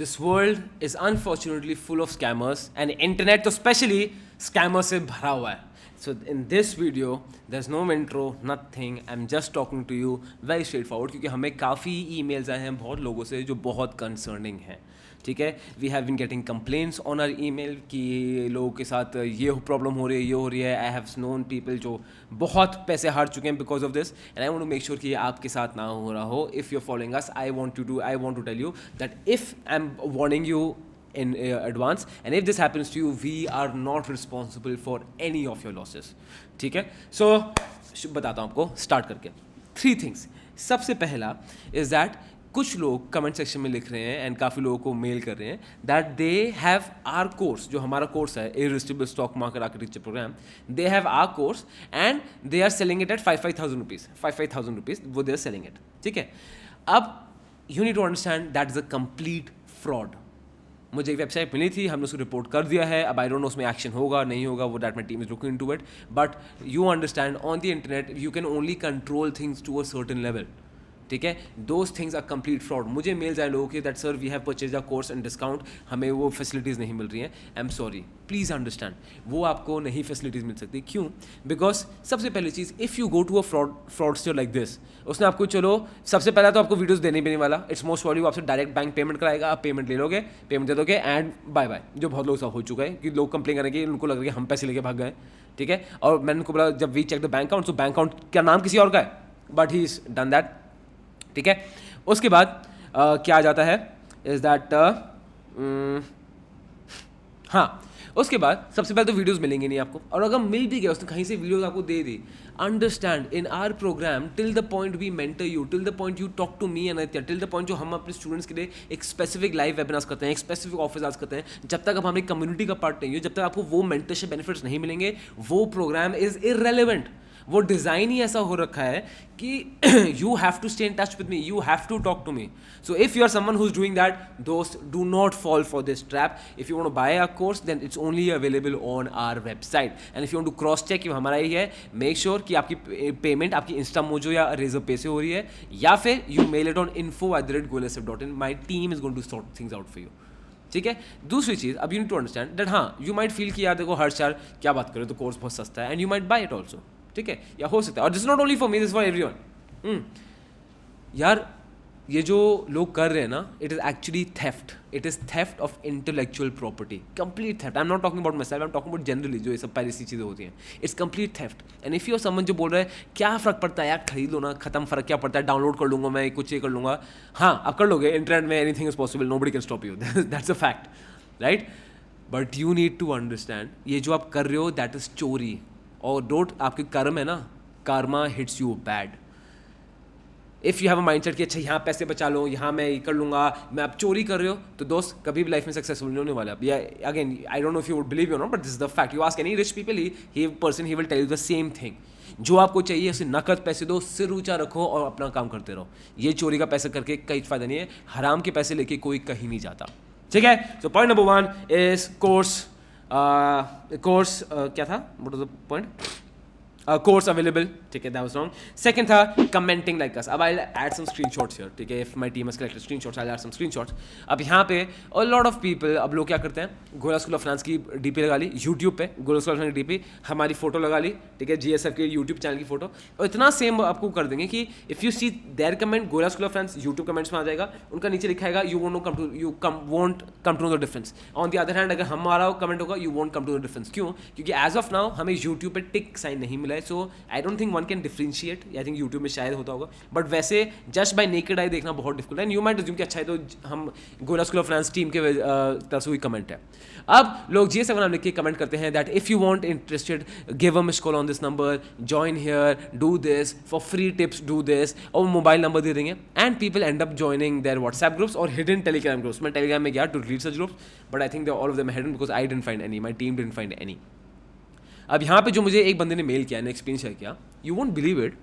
This world is unfortunately full of scammers and internet तो specially scammers से भरा हुआ है. So in this video there's no intro, nothing. I'm just talking to you very straightforward क्योंकि हमें काफ़ी emails आए हैं बहुत लोगों से जो बहुत concerning हैं. ठीक है, we have been getting complaints on our email कि लोगों के साथ ये प्रॉब्लम हो रही है, ये हो रही है. आई हैव नोन पीपल जो बहुत पैसे हार चुके हैं because of this, and I want to make sure कि ये आपके साथ ना हो रहा हो. If you are following us, I want to tell you that if I am warning you in advance, and if this happens to you, we are not responsible for any of your losses. ठीक है, so बताता हूँ आपको start करके. 3 things. सबसे पहला is that कुछ लोग कमेंट सेक्शन में लिख रहे हैं एंड काफ़ी लोगों को मेल कर रहे हैं that they have our course, जो हमारा कोर्स है irresistible stock market architecture programme, they have our course and they are selling it at 5,000 rupees, 5,000 rupees वो दे आर सेलिंग इट. ठीक है, अब you need to understand that is a complete fraud. मुझे एक website मिली थी, हमने उसको report कर दिया है. अब आई डोंट नो उसमें एक्शन होगा नहीं होगा, वो that my team is looking into it. But you understand on the internet you can only control things to a certain level. ठीक है, those things are complete fraud. मुझे mails आए लोगों के that sir we have purchase a course and discount, हमें वो facilities नहीं मिल रही हैं. I am sorry, please understand, वो आपको नहीं फैसिलिटीज़ मिल सकती. क्यों? बिकॉज सबसे पहली चीज़, if you go to a fraudster like this, उसने आपको चलो सबसे पहला तो आपको वीडियोज़ देने भी नहीं वाला. इट्स मोस्ट प्रॉब्ली आपसे डायरेक्ट बैंक पेमेंट कराएगा, आप पेमेंट ले लोगे, पेमेंट दे दोगे एंड बाय बाय. जो बहुत लोग सब हो चुका है कि लोग कंप्लेन करेंगे, उनको लग रहा है कि हम पैसे लेके भाग गए. ठीक है, और मैंने उनको बोला जब we check the bank account, तो बैंक अकाउंट का नाम किसी और का है, but he is done that. ठीक है, उसके बाद क्या आ जाता है इज दैट हाँ, उसके बाद सबसे पहले तो वीडियोस मिलेंगे नहीं आपको, और अगर मिल भी गया उसने कहीं से वीडियोस आपको दे दी, understand in our programme till the point we mentor you, till the point you talk to me and Aditya, till the point जो हम अपने स्टूडेंट्स के लिए एक स्पेसिफिक लाइव वेबिनार्स करते हैं, एक स्पेसिफिक ऑफिस करते हैं, जब तक आप हमारी कम्युनिटी का पार्ट नहीं हो, जब तक आपको वो मेंटरशिप बेनिफिट्स नहीं मिलेंगे, वो प्रोग्राम इज इररेलेवेंट. वो डिज़ाइन ही ऐसा हो रखा है कि you have to stay in touch with me, you have to talk to me. So if you are someone who is doing that, दोस्त, do not fall for this trap. If you want to buy our course then it's only available on our website, and if you want to cross check, हमारा ही है, make sure कि आपकी payment आपकी Insta mojo या razor पे से हो रही है, या फिर you mail it on info@goalsf.in. My team is going to sort things out for you. ठीक है, दूसरी चीज़, अब you need to understand that हाँ, यू माइट फील कि यार देखो हर्ष यार क्या बात करो, तो कोर्स बहुत सस्ता है, and you might buy it also. ठीक है, या हो सकता है, और this not only for me, this for everyone. यार ये जो लोग कर रहे हैं ना, it is actually theft. It is theft of intellectual property, complete theft. I am not talking about myself, I am talking about generally जो ये सब पैसी चीज़ें होती हैं. It's complete theft. And if you are someone जो बोल रहा है क्या फ़र्क पड़ता है यार, खरीद लो ना, खत्म, फ़र्क क्या पड़ता है, डाउनलोड कर लूँगा मैं, कुछ ये कर लूँगा. हाँ, आप कर लोगे, इंटरनेट में anything is possible, nobody can stop you, that's a fact, right? But you need to understand, ये जो आप कर रहे हो दैट इज़ चोरी. और डोंट, आपके कर्म है ना, Karma hits you bad. If you have a mindset कि अच्छा यहाँ पैसे बचा लो, यहाँ मैं ये कर लूँगा, मैं आप चोरी कर रहे हो, तो दोस्त कभी भी लाइफ में सक्सेसफुल नहीं होने वाला. या again, I don't know if you would believe you not, but this is the fact. You ask any rich people, he person he will tell you the same thing. जो आपको चाहिए उसे नकद पैसे दो, सिर ऊंचा रखो और अपना काम करते रहो. ये चोरी का पैसा करके कहीं फ़ायदा नहीं है. हराम के पैसे लेके कोई कहीं नहीं जाता. ठीक है, so point number 1 is course. क्या था, what was the point? Course available. ठीक है, दैट वाज रॉन्ग. सेकंड था कमेंटिंग लाइक अस. अब I add some screenshots here. ठीक है, if my team has collected screenshots, I add some screenshots. अब यहाँ पे और लॉट ऑफ पीपल, अब लोग क्या करते हैं, गोला स्कूल ऑफ फाइनेंस की डीपी लगा ली यूट्यूब पे, गोला स्कूल ऑफ फाइनेंस की डीपी, हमारी फोटो लगा ली. ठीक है, जीएसएफ के यूट्यूब चैनल की फोटो, और इतना सेम आपको कर देंगे कि if you see their comment, Goela School of Finance YouTube comments में आ जाएगा, उनका नीचे लिखा है you won't come to know the difference. On the other hand, अगर हमारा कमेंट होगा you won't come to the difference. क्यों? क्योंकि एज ऑफ नाउ हमें यूट्यूब पे टिक साइन नहीं मिला है. So I don't think one can differentiate. I think YouTube में शायद होता होगा, बट वैसे जस्ट बाय नेकेड आई देखना बहुत डिफिकल्ट है. एंड यू माइट अज्यूम कि अच्छा है तो हम गोला स्कूल ऑफ फाइनेंस टीम के तरफ से कोई कमेंट है. अब लोग जीएसएफ नाम लिख के कमेंट करते हैं that if you want interested give a miss call on this number, join here, do this for free tips, do this, और मोबाइल नंबर दे देंगे. And people end up joining their WhatsApp groups और hidden Telegram groups. मैं Telegram में गया to read such groups, but I think all of them hidden because I didn't find any, my team didn't find any. अब यहाँ पे जो मुझे एक बंदे ने मेल किया, ने एक्सपीरियंस शेयर किया, यू वोंट बिलीव इट,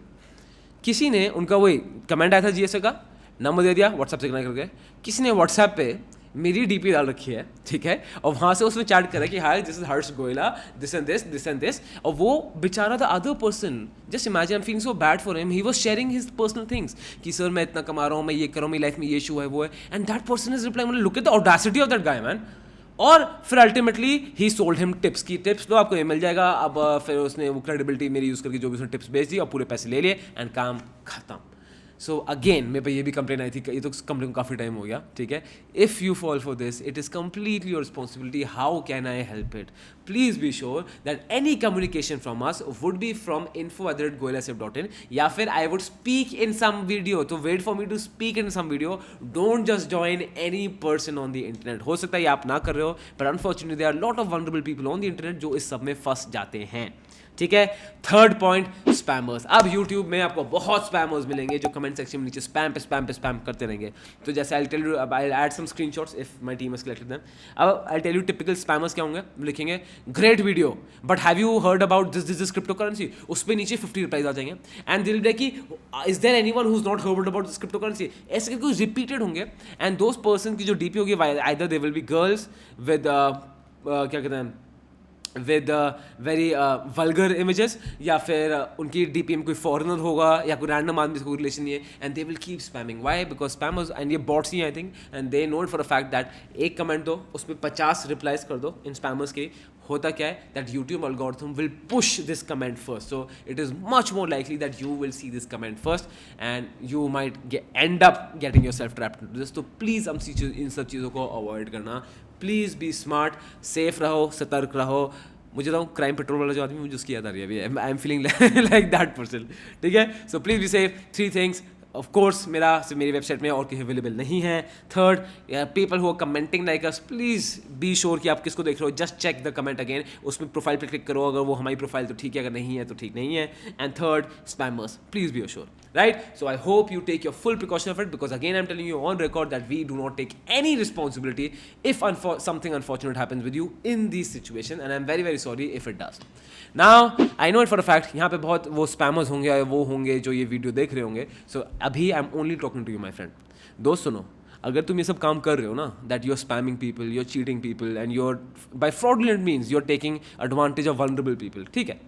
किसी ने, उनका वही कमेंट आया था जीएसए का, नंबर दे दिया, व्हाट्सएप से कनेक्ट करके, किसी ने व्हाट्सएप पे मेरी डीपी डाल रखी है, ठीक है, और वहाँ से उसने चैट करा कि hi this is Harsh Goyla, this and this, और वो बेचारा the other person, just imagine, I am feeling so bad for him, he was sharing his personal things कि सर मैं इतना कमा रहा हूँ, मैं ये कर रहा हूँ, मेरी लाइफ में ये इशू है, वो है, and that person is replying, look at the audacity of that guy man. और फिर अल्टीमेटली ही सोल्ड हिम टिप्स की, टिप्स लो आपको ये मिल जाएगा। अब फिर उसने वो क्रेडिबिलिटी मेरी यूज़ करके जो भी उसने टिप्स बेच दी और पूरे पैसे ले लिए एंड काम खत्म। सो अगेन मेरे पे ये भी कंप्लेन आई थी, ये तो कंप्लेन को काफ़ी टाइम हो गया, ठीक है। If you fall for this, it is completely your responsibility, how can I help it. Please be sure that any communication from us would be from info@goilasif.in, या फिर I would speak in some video, तो wait for me to speak in some video, don't just join any person on the internet. हो सकता है ये आप ना कर रहे हो, but unfortunately there are lot of vulnerable people on the internet जो इस सब में फंस जाते हैं, ठीक है। Third point, spammers. अब यूट्यूब में आपको बहुत स्पैमर्स मिलेंगे जो कमेंट सेक्शन में नीचे स्पैम पे स्पैम करते रहेंगे। तो जैसे आई टेल यू, अब I add some screenshots if my team has collected them. अब I tell you typical spammers क्या होंगे, लिखेंगे great video but have you heard about this crypto currency, उस पर नीचे 50 रिप्लाइज आ जाएंगे एंड दिल बी कि is there anyone who is not heard about this crypto currency, ऐसे कुछ रिपीटेड होंगे। एंड दोस पर्सन की जो डीपी होगी, either they will be girls with क्या कहते हैं, विद वेरी वल्गर इमेजेस, या फिर उनकी डीपी में कोई फॉरेनर होगा या कोई रैंडम आदमी से कोई रिलेशन नहीं है, and they will keep spamming. Why? Because spammers, and ये बॉट्स ही I think, and they know it for a fact that एक कमेंट दो उस पर 50 रिप्लाइज कर दो इन स्पैमर्स के, होता क्या है that YouTube algorithm will push this comment first, so it is much more likely that you will see this comment first and you might end up getting yourself trapped into this. तो please हम इन सब चीज़ों को avoid करना, please be smart, safe रहो, सतर्क रहो। मुझे तो क्राइम पेट्रोल वाला जो आदमी, मुझे उसकी याद आ रही है अभी, I am feeling like that person, ठीक है। So please be safe. 3 things, of course मेरा सिर्फ मेरी वेबसाइट में और कहीं अवेलेबल नहीं है। Third, people who are commenting like us, please be sure कि आप किसको देख रहे हो, just check the comment again, उसमें प्रोफाइल पे क्लिक करो, अगर वो हमारी प्रोफाइल तो ठीक है, अगर नहीं है तो ठीक नहीं है। And third, spammers, please be sure, right? So I hope you take your full precaution of it, because again I'm telling you on record that we do not take any responsibility if something unfortunate happens with you in this situation, and I'm very very sorry if it does. Now I know it for a fact, यहाँ पे बहुत वो spammers होंगे, वो होंगे जो ये video देख रहे होंगे, so अभी I'm only talking to you my friend. दोस्त सुनो, अगर तुम ये सब काम कर रहे हो ना, that you're spamming people, you're cheating people, and you're by fraudulent means you're taking advantage of vulnerable people, ठीक है।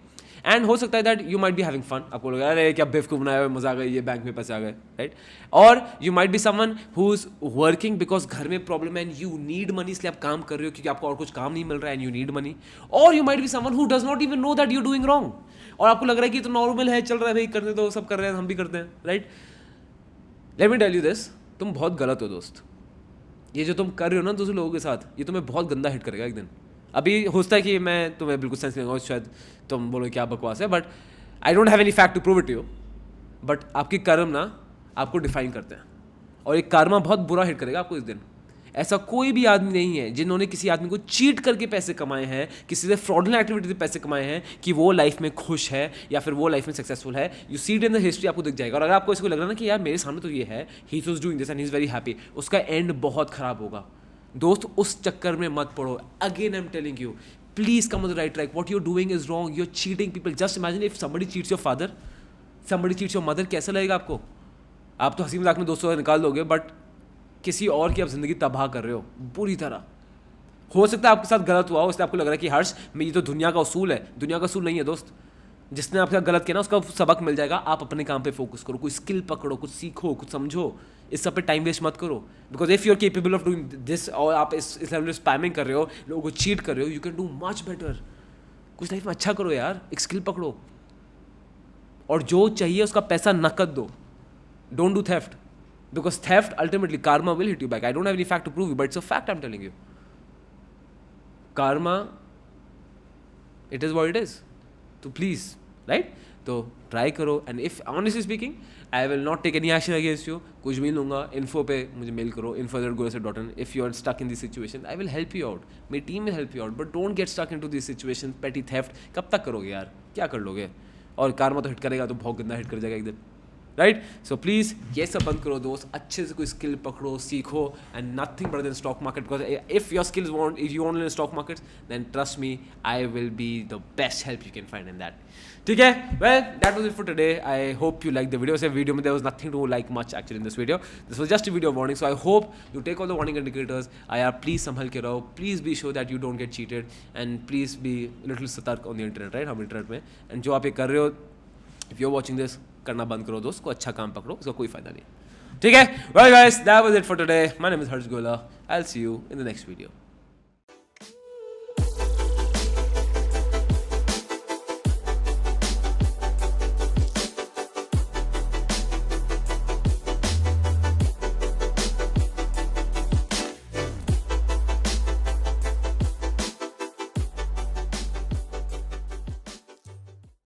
एंड हो सकता है that you might be having fun, आपको लगा अरे क्या बेवकूफ़ बनाया हुआ, मजा आ गया, ये बैंक में पैसे आ गए, राइट। और you might be someone who is working because घर में प्रॉब्लम है एंड यू नीड मनी, इसलिए आप काम कर रहे हो क्योंकि आपको और कुछ काम नहीं मिल रहा है एंड यू नीड मनी। और you might be someone who does not even know that you doing wrong, और आपको लग रहा है कि तो नॉर्मल है, चल रहा है भाई, करने दो, सब कर रहे हैं, हम भी करते हैं, right. Let me tell you this, तुम बहुत गलत हो दोस्त। ये जो तुम कर रहे हो ना दूसरे लोगों के साथ, ये तुम्हें बहुत गंदा हिट करेगा एक दिन। अभी होता है कि मैं तुम्हें बिल्कुल सेंस नहीं, शायद तुम बोलो क्या बकवास है, but I don't have any fact to prove it you, but आपके कर्म ना आपको डिफाइन करते हैं, और एक कर्मा बहुत बुरा हिट करेगा आपको इस दिन। ऐसा कोई भी आदमी नहीं है जिन्होंने किसी आदमी को चीट करके पैसे कमाए हैं, किसी से फ्रॉडलेंट एक्टिविटी से पैसे कमाए हैं, कि वो लाइफ में खुश है या फिर वो लाइफ में सक्सेसफुल है। You see it in the history, आपको दिख जाएगा। और अगर आपको इसको लग रहा है ना कि यार मेरे सामने तो ये है, he was doing this and he is very happy, उसका एंड बहुत खराब होगा दोस्त। उस चक्कर में मत पड़ो। Again I am telling you, please come on the right track. What you're doing is wrong. You're cheating people. Just imagine if somebody cheats your father, somebody cheats your mother, कैसा लगेगा आपको? आप तो हंसी मजाक में दोस्तों निकाल दोगे, बट किसी और की आप जिंदगी तबाह कर रहे हो बुरी तरह। हो सकता है आपके साथ गलत हुआ हो, इसलिए आपको लग रहा है कि हर्ष ये तो दुनिया का उसूल है। दुनिया का उसूल नहीं है दोस्त। जिसने आपके साथ गलत किया ना, उसका सबक मिल जाएगा। आप अपने काम पे फोकस करो, कोई स्किल पकड़ो, कुछ सीखो, कुछ समझो। इस सब पे टाइम वेस्ट मत करो, because if you are capable of doing this, और आप इस लेवल में स्पैमिंग कर रहे हो, लोगों को चीट कर रहे हो, you can do much better. कुछ लाइफ में अच्छा करो यार, एक स्किल पकड़ो, और जो चाहिए उसका पैसा नकद दो। Don't do theft, because theft ultimately karma will hit you back. I don't have any fact to prove you, but it's a fact I'm telling you. Karma, it is what it is. तो please, right, तो try करो। And if honestly speaking, I will not take any action against you. कुछ भी लूँगा, info पे मुझे mail करो, info@goilasif.in। If you are stuck in this situation, I will help you out, मेरी team will help you out, but don't get stuck in to this situation. Petty theft कब तक करोगे यार, क्या कर लोगे? और karma तो हिट करेगा, तो बहुत गंदा हिट कर जाएगा एक दिन। राइट? सो प्लीज़ ये सब बंद करो दोस्त, अच्छे से कोई स्किल पकड़ो, सीखो, and nothing but then stock market, because if your skills want, if you want in stock markets, then trust me, I will be the best help you can find in that. ठीक है, well that was it for today. I hope you like the video. Video में there was nothing to like much actually in this video. This was just a video warning. So I hope you take all the warning indicators. यार please संभल के रहो, please be sure that you don't get cheated, and please be little सतर्क on the internet, right? हम internet में, and जो आप ये कर रहे हो, if you are watching this, करना बंद करो दोस्त को, अच्छा काम पकड़ो, इसका कोई फायदा नहीं. ठीक है, well guys, that was it for today. My name is Harsh Gola. I will see you in the next video.